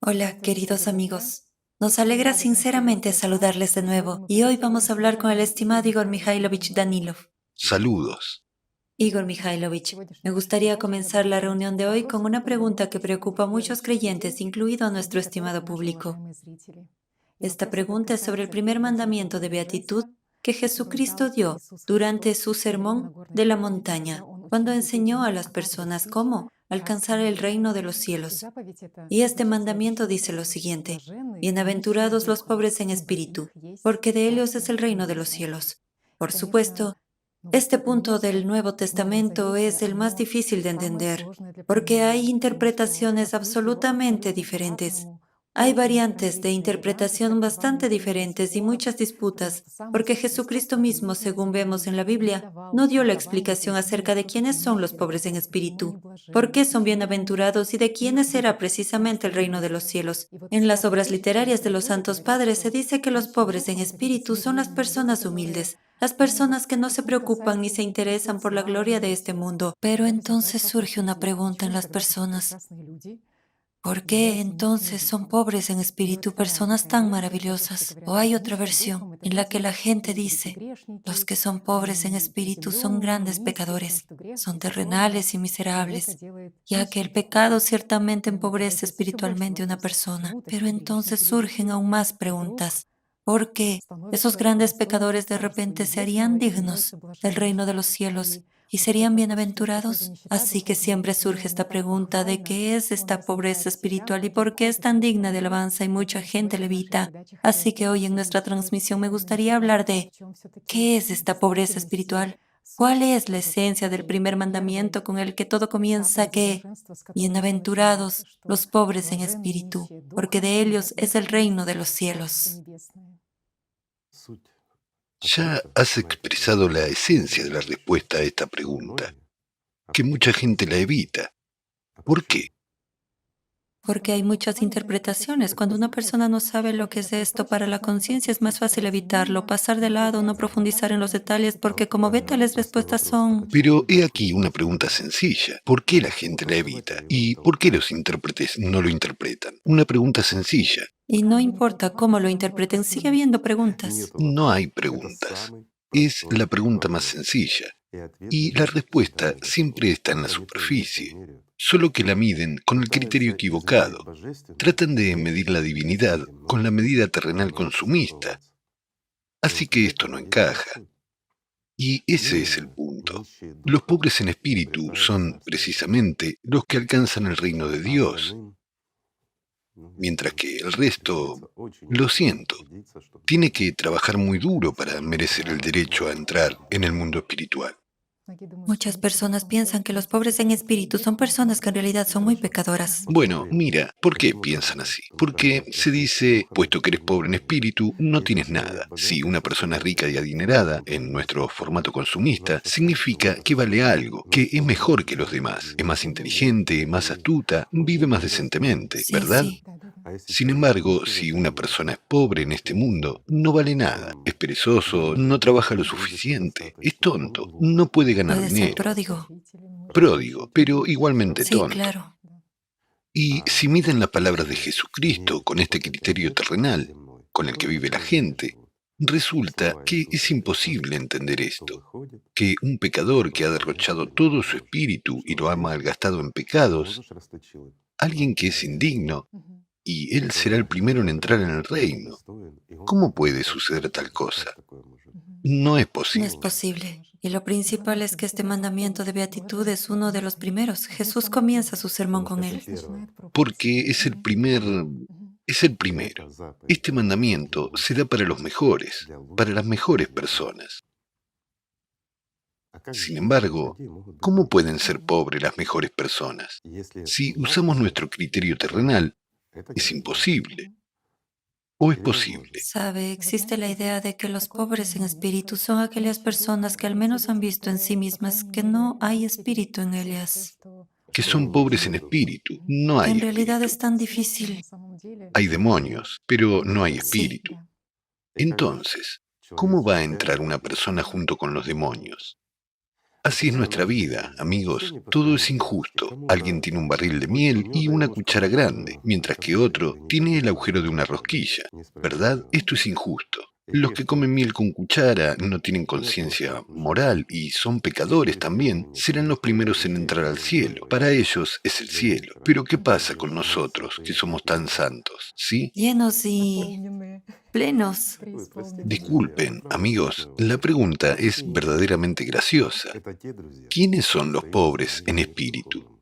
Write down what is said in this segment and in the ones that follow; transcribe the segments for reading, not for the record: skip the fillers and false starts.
Hola, queridos amigos. Nos alegra sinceramente saludarles de nuevo y hoy vamos a hablar con el estimado Igor Mikhailovich Danilov. Saludos. Igor Mikhailovich, me gustaría comenzar la reunión de hoy con una pregunta que preocupa a muchos creyentes, incluido a nuestro estimado público. Esta pregunta es sobre el primer mandamiento de beatitud que Jesucristo dio durante su sermón de la montaña, cuando enseñó a las personas cómo alcanzar el reino de los cielos. Y este mandamiento dice lo siguiente: bienaventurados los pobres en espíritu, porque de ellos es el reino de los cielos. Por supuesto, este punto del Nuevo Testamento es el más difícil de entender, porque hay interpretaciones absolutamente diferentes. Hay variantes de interpretación bastante diferentes y muchas disputas, porque Jesucristo mismo, según vemos en la Biblia, no dio la explicación acerca de quiénes son los pobres en espíritu, por qué son bienaventurados y de quiénes será precisamente el reino de los cielos. En las obras literarias de los santos padres se dice que los pobres en espíritu son las personas humildes, las personas que no se preocupan ni se interesan por la gloria de este mundo. Pero entonces surge una pregunta en las personas: ¿por qué entonces son pobres en espíritu personas tan maravillosas? O hay otra versión en la que la gente dice: los que son pobres en espíritu son grandes pecadores, son terrenales y miserables, ya que el pecado ciertamente empobrece espiritualmente a una persona. Pero entonces surgen aún más preguntas. ¿Por qué esos grandes pecadores de repente se harían dignos del reino de los cielos y serían bienaventurados? Así que siempre surge esta pregunta de qué es esta pobreza espiritual y por qué es tan digna de alabanza y mucha gente le evita. Así que hoy en nuestra transmisión me gustaría hablar de qué es esta pobreza espiritual, cuál es la esencia del primer mandamiento con el que todo comienza, que bienaventurados los pobres en espíritu, porque de ellos es el reino de los cielos. Ya has expresado la esencia de la respuesta a esta pregunta, que mucha gente la evita. ¿Por qué? Porque hay muchas interpretaciones. Cuando una persona no sabe lo que es esto para la conciencia, es más fácil evitarlo, pasar de lado, no profundizar en los detalles, porque como ve, tales respuestas son... Pero he aquí una pregunta sencilla. ¿Por qué la gente la evita? ¿Y por qué los intérpretes no lo interpretan? Una pregunta sencilla. Y no importa cómo lo interpreten, sigue habiendo preguntas. No hay preguntas. Es la pregunta más sencilla. Y la respuesta siempre está en la superficie, solo que la miden con el criterio equivocado. Tratan de medir la divinidad con la medida terrenal consumista. Así que esto no encaja. Y ese es el punto. Los pobres en espíritu son precisamente los que alcanzan el reino de Dios, mientras que el resto, lo siento, tiene que trabajar muy duro para merecer el derecho a entrar en el mundo espiritual. Muchas personas piensan que los pobres en espíritu son personas que en realidad son muy pecadoras. Bueno, mira, ¿por qué piensan así? Porque se dice, puesto que eres pobre en espíritu, no tienes nada. Si una persona es rica y adinerada, en nuestro formato consumista, significa que vale algo, que es mejor que los demás, es más inteligente, más astuta, vive más decentemente, Sí, ¿verdad? sí. Sin embargo, si una persona es pobre en este mundo, no vale nada, es perezoso, no trabaja lo suficiente, es tonto, no puede ganar Puede ser dinero, pródigo. pródigo, pero igualmente Sí, tonto. claro. Y si miden las palabras de Jesucristo con este criterio terrenal, con el que vive la gente, resulta que es imposible entender esto, que un pecador que ha derrochado todo su espíritu y lo ha malgastado en pecados, alguien que es indigno, y él será el primero en entrar en el reino. ¿Cómo puede suceder tal cosa? No es No es posible. posible. Y lo principal es que este mandamiento de beatitud es uno de los primeros. Jesús comienza su sermón con él. Porque es el primero. Este mandamiento se da para los mejores, para las mejores personas. Sin embargo, ¿cómo pueden ser pobres las mejores personas? Si usamos nuestro criterio terrenal, es imposible. ¿O es posible? Sabe, existe la idea de que los pobres en espíritu son aquellas personas que al menos han visto en sí mismas que no hay espíritu en ellas. Que son pobres en espíritu, no hay En realidad espíritu. es tan difícil. Hay demonios, pero no hay Sí. espíritu. Entonces, ¿cómo va a entrar una persona junto con los demonios? Así es nuestra vida, amigos. Todo es injusto. Alguien tiene un barril de miel y una cuchara grande, mientras que otro tiene el agujero de una rosquilla. ¿Verdad? Esto es injusto. Los que comen miel con cuchara no tienen conciencia moral y son pecadores también. Serán los primeros en entrar al cielo. Para ellos es el cielo. Pero ¿qué pasa con nosotros, que somos tan santos? ¿Sí? Llenos y plenos. Disculpen, amigos, la pregunta es verdaderamente graciosa. ¿Quiénes son los pobres en espíritu?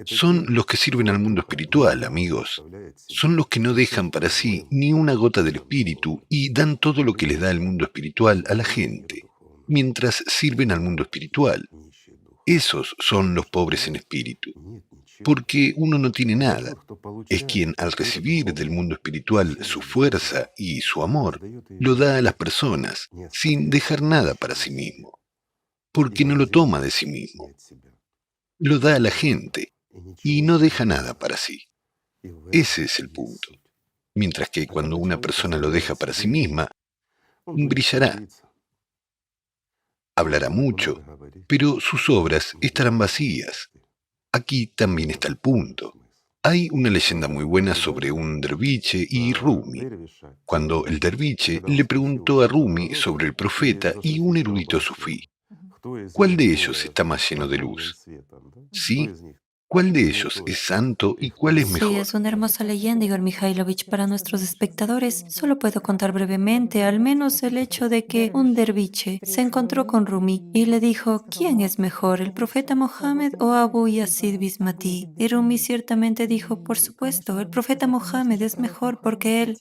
Son los que sirven al mundo espiritual, amigos. Son los que no dejan para sí ni una gota del espíritu y dan todo lo que les da el mundo espiritual a la gente, mientras sirven al mundo espiritual. Esos son los pobres en espíritu, porque uno no tiene nada. Es quien, al recibir del mundo espiritual su fuerza y su amor, lo da a las personas, sin dejar nada para sí mismo, porque no lo toma de sí mismo. Lo da a la gente y no deja nada para sí. Ese es el punto. Mientras que cuando una persona lo deja para sí misma, brillará, hablará mucho, pero sus obras estarán vacías. Aquí también está el punto. Hay una leyenda muy buena sobre un derviche y Rumi. Cuando el derviche le preguntó a Rumi sobre el profeta y un erudito sufí, ¿cuál de ellos está más lleno de luz? ¿Sí? ¿Cuál de ellos es santo y cuál es Sí, mejor? es una hermosa leyenda, Igor Mikhailovich. Para nuestros espectadores, solo puedo contar brevemente al menos el hecho de que un derviche se encontró con Rumi y le dijo, ¿quién es mejor, el profeta Mohammed o Abu Yazid Bismati? Y Rumi ciertamente dijo, por supuesto, el profeta Mohammed es mejor porque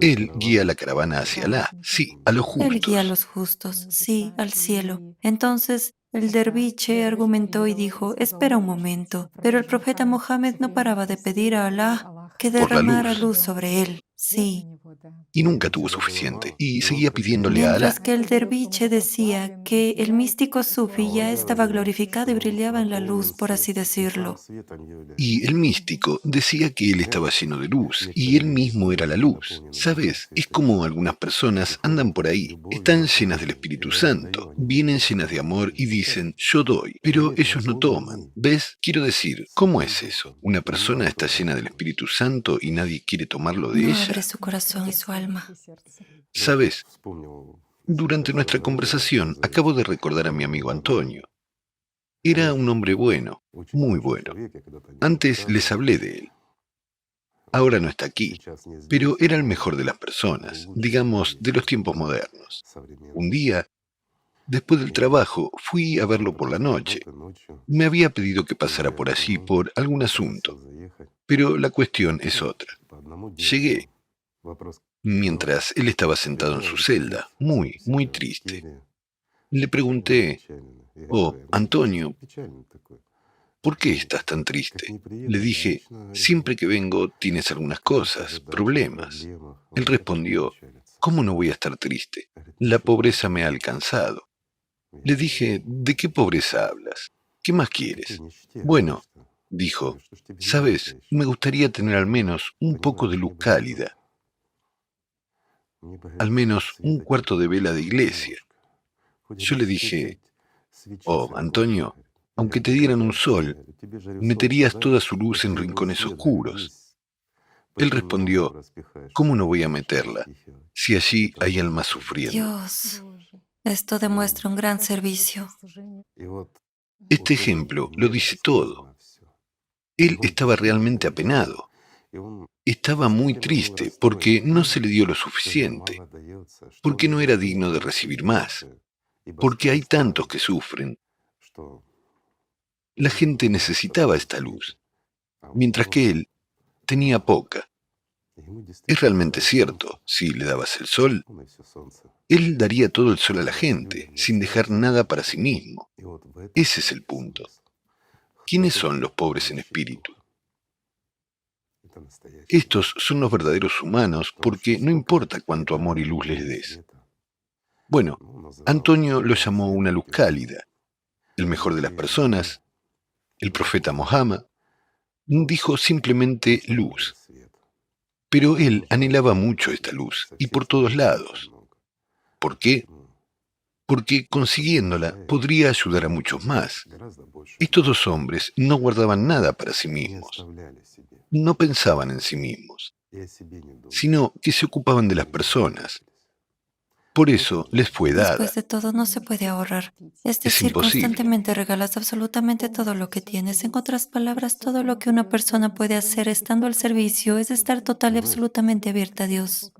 Él guía la caravana hacia Alá, sí, a los él guía a justos. los justos, sí, al cielo. Entonces, el derviche argumentó y dijo, espera un momento, pero el profeta Mohammed no paraba de pedir a Alá que Por la derramara luz. luz sobre él. Sí. Y nunca tuvo suficiente, y seguía pidiéndole a Mientras Alá. que el derviche decía que el místico sufi ya estaba glorificado y brillaba en la luz, por así decirlo. Y el místico decía que él estaba lleno de luz, y él mismo era la luz. ¿Sabes? Es como algunas personas andan por ahí, están llenas del Espíritu Santo, vienen llenas de amor y dicen, yo doy, pero ellos no toman. ¿Ves? Quiero decir, ¿cómo es eso? ¿Una persona está llena del Espíritu Santo y nadie quiere tomarlo de No abre ella? su corazón y su alma. ¿Sabes? Durante nuestra conversación acabo de recordar a mi amigo Antonio. Era un hombre bueno, muy bueno. Antes les hablé de él. Ahora no está aquí, pero era el mejor de las personas, digamos, de los tiempos modernos. Un día, después del trabajo, fui a verlo por la noche. Me había pedido que pasara por allí por algún asunto, pero la cuestión es otra. Llegué, mientras él estaba sentado en su celda, muy, muy triste. Le pregunté, oh, Antonio, ¿por qué estás tan triste? Le dije, siempre que vengo tienes algunas cosas, problemas. Él respondió, ¿cómo no voy a estar triste? La pobreza me ha alcanzado. Le dije, ¿de qué pobreza hablas? ¿Qué más quieres? Bueno, dijo, sabes, me gustaría tener al menos un poco de luz cálida, al menos un cuarto de vela de iglesia. Yo le dije, oh, Antonio, aunque te dieran un sol, meterías toda su luz en rincones oscuros. Él respondió, ¿cómo no voy a meterla si allí hay almas sufriendo? Dios, esto demuestra un gran servicio. Este ejemplo lo dice todo. Él estaba realmente apenado. Estaba muy triste porque no se le dio lo suficiente, porque no era digno de recibir más, porque hay tantos que sufren. La gente necesitaba esta luz, mientras que él tenía poca. Es realmente cierto, si le dabas el sol, él daría todo el sol a la gente, sin dejar nada para sí mismo. Ese es el punto. ¿Quiénes son los pobres en espíritu? Estos son los verdaderos humanos porque no importa cuánto amor y luz les des. Bueno, Antonio lo llamó una luz cálida, el mejor de las personas, el profeta Mohammed, dijo simplemente luz. Pero él anhelaba mucho esta luz, y por todos lados. ¿Por qué? porque consiguiéndola podría ayudar a muchos más. Estos dos hombres no guardaban nada para sí mismos, no pensaban en sí mismos, sino que se ocupaban de las personas. Por eso les fue dada. Después de todo, no se puede ahorrar. Es Es decir, imposible. constantemente regalas absolutamente todo lo que tienes. En otras palabras, todo lo que una persona puede hacer estando al servicio es estar total y absolutamente abierta a Dios.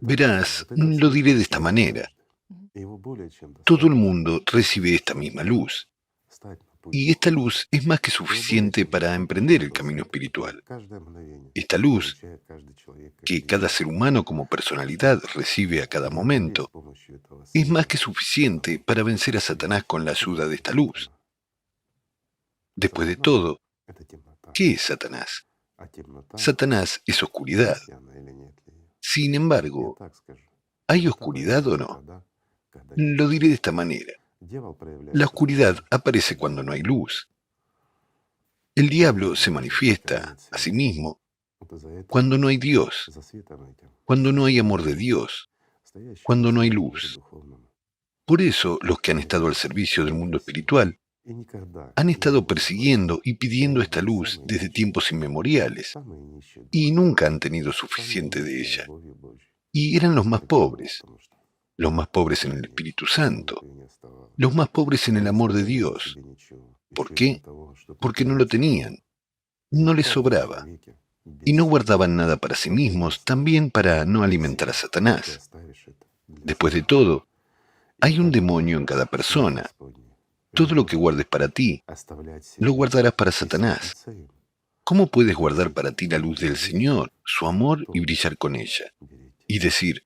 Verás, lo diré de esta manera. Todo el mundo recibe esta misma luz. Y esta luz es más que suficiente para emprender el camino espiritual. Esta luz, que cada ser humano como personalidad recibe a cada momento, es más que suficiente para vencer a Satanás con la ayuda de esta luz. Después de todo, ¿qué es Satanás? Satanás es oscuridad. Sin embargo, ¿hay oscuridad o no? Lo diré de esta manera. La oscuridad aparece cuando no hay luz. El diablo se manifiesta a sí mismo cuando no hay Dios, cuando no hay amor de Dios, cuando no hay luz. Por eso los que han estado al servicio del mundo espiritual han estado persiguiendo y pidiendo esta luz desde tiempos inmemoriales y nunca han tenido suficiente de ella. Y eran los más pobres en el Espíritu Santo, los más pobres en el amor de Dios. ¿Por qué? Porque no lo tenían, no les sobraba, y no guardaban nada para sí mismos, también para no alimentar a Satanás. Después de todo, hay un demonio en cada persona. Todo lo que guardes para ti, lo guardarás para Satanás. ¿Cómo puedes guardar para ti la luz del Señor, su amor y brillar con ella? Y decir,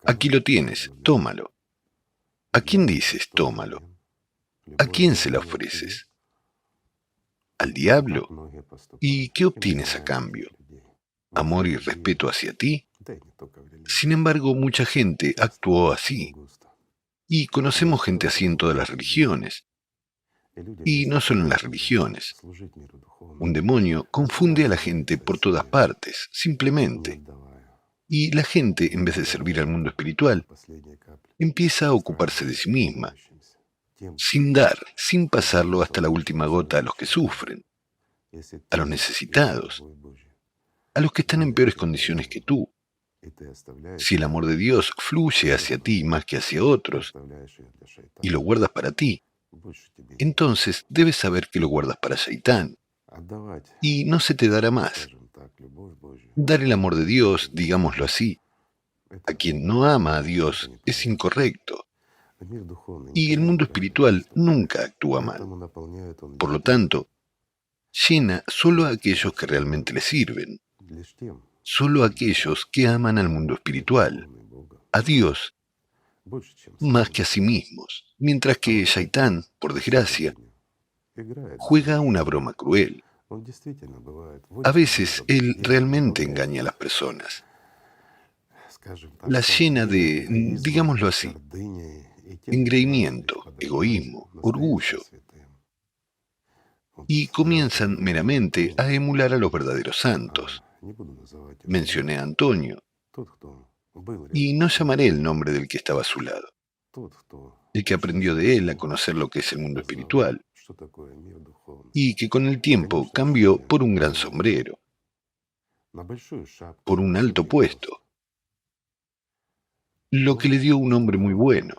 aquí lo tienes, tómalo. ¿A quién dices, tómalo? ¿A quién se la ofreces? ¿Al diablo? ¿Y qué obtienes a cambio? ¿Amor y respeto hacia ti? Sin embargo, mucha gente actuó así. Y conocemos gente así en todas las religiones. Y no solo en las religiones. Un demonio confunde a la gente por todas partes, simplemente. Y la gente, en vez de servir al mundo espiritual, empieza a ocuparse de sí misma, sin dar, sin pasarlo hasta la última gota a los que sufren, a los necesitados, a los que están en peores condiciones que tú. Si el amor de Dios fluye hacia ti más que hacia otros y lo guardas para ti, entonces debes saber que lo guardas para Shaitán y no se te dará más. Dar el amor de Dios, digámoslo así, a quien no ama a Dios es incorrecto. Y el mundo espiritual nunca actúa mal. Por lo tanto, llena solo a aquellos que realmente le sirven, solo a aquellos que aman al mundo espiritual, a Dios, más que a sí mismos, mientras que Shaitán, por desgracia, juega una broma cruel. A veces él realmente engaña a las personas, las llena de, digámoslo así, engreimiento, egoísmo, orgullo, y comienzan meramente a emular a los verdaderos santos. Mencioné a Antonio, y no llamaré el nombre del que estaba a su lado, el que aprendió de él a conocer lo que es el mundo espiritual, y que con el tiempo cambió por un gran sombrero, por un alto puesto, lo que le dio un hombre muy bueno.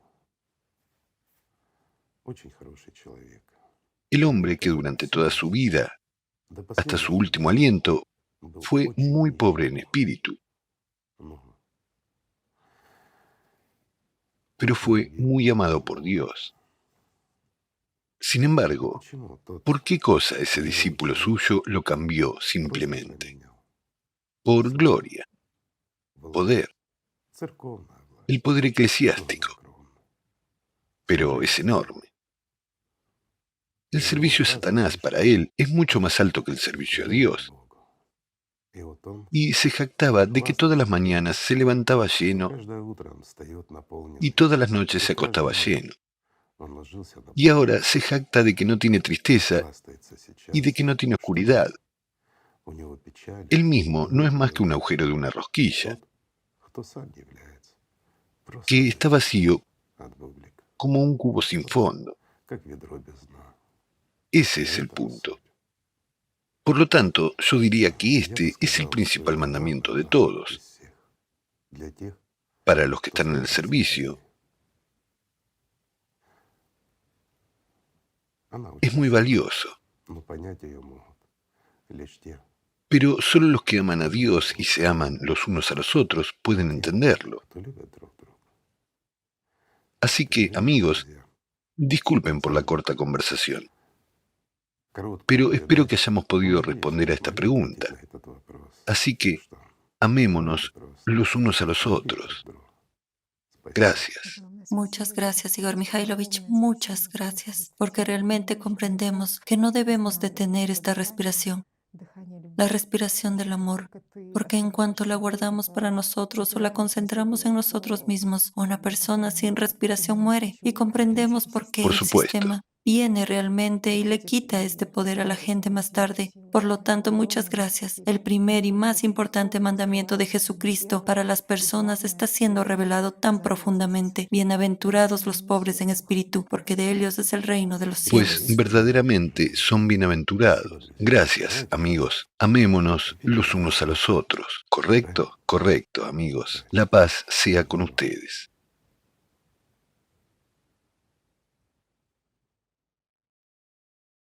El hombre que durante toda su vida, hasta su último aliento, fue muy pobre en espíritu, pero fue muy amado por Dios. Sin embargo, ¿por qué cosa ese discípulo suyo lo cambió simplemente? Por gloria, poder, el poder eclesiástico, pero es enorme. El servicio a Satanás para él es mucho más alto que el servicio a Dios. Y se jactaba de que todas las mañanas se levantaba lleno y todas las noches se acostaba lleno. Y ahora se jacta de que no tiene tristeza y de que no tiene oscuridad. Él mismo no es más que un agujero de una rosquilla, que está vacío como un cubo sin fondo. Ese es el punto. Por lo tanto, yo diría que este es el principal mandamiento de todos. Para los que están en el servicio, es muy valioso. Pero solo los que aman a Dios y se aman los unos a los otros pueden entenderlo. Así que, amigos, disculpen por la corta conversación, pero espero que hayamos podido responder a esta pregunta. Así que, amémonos los unos a los otros. Gracias. Muchas gracias, Igor Mikhailovich, muchas gracias, porque realmente comprendemos que no debemos detener esta respiración, la respiración del amor, porque en cuanto la guardamos para nosotros o la concentramos en nosotros mismos, una persona sin respiración muere y comprendemos por qué Por el supuesto. sistema viene realmente y le quita este poder a la gente más tarde. Por lo tanto, muchas gracias. El primer y más importante mandamiento de Jesucristo para las personas está siendo revelado tan profundamente. Bienaventurados los pobres en espíritu, porque de ellos es el reino de los cielos. Pues verdaderamente son bienaventurados. Gracias, amigos. Amémonos los unos a los otros. ¿Correcto? Correcto, amigos. La paz sea con ustedes.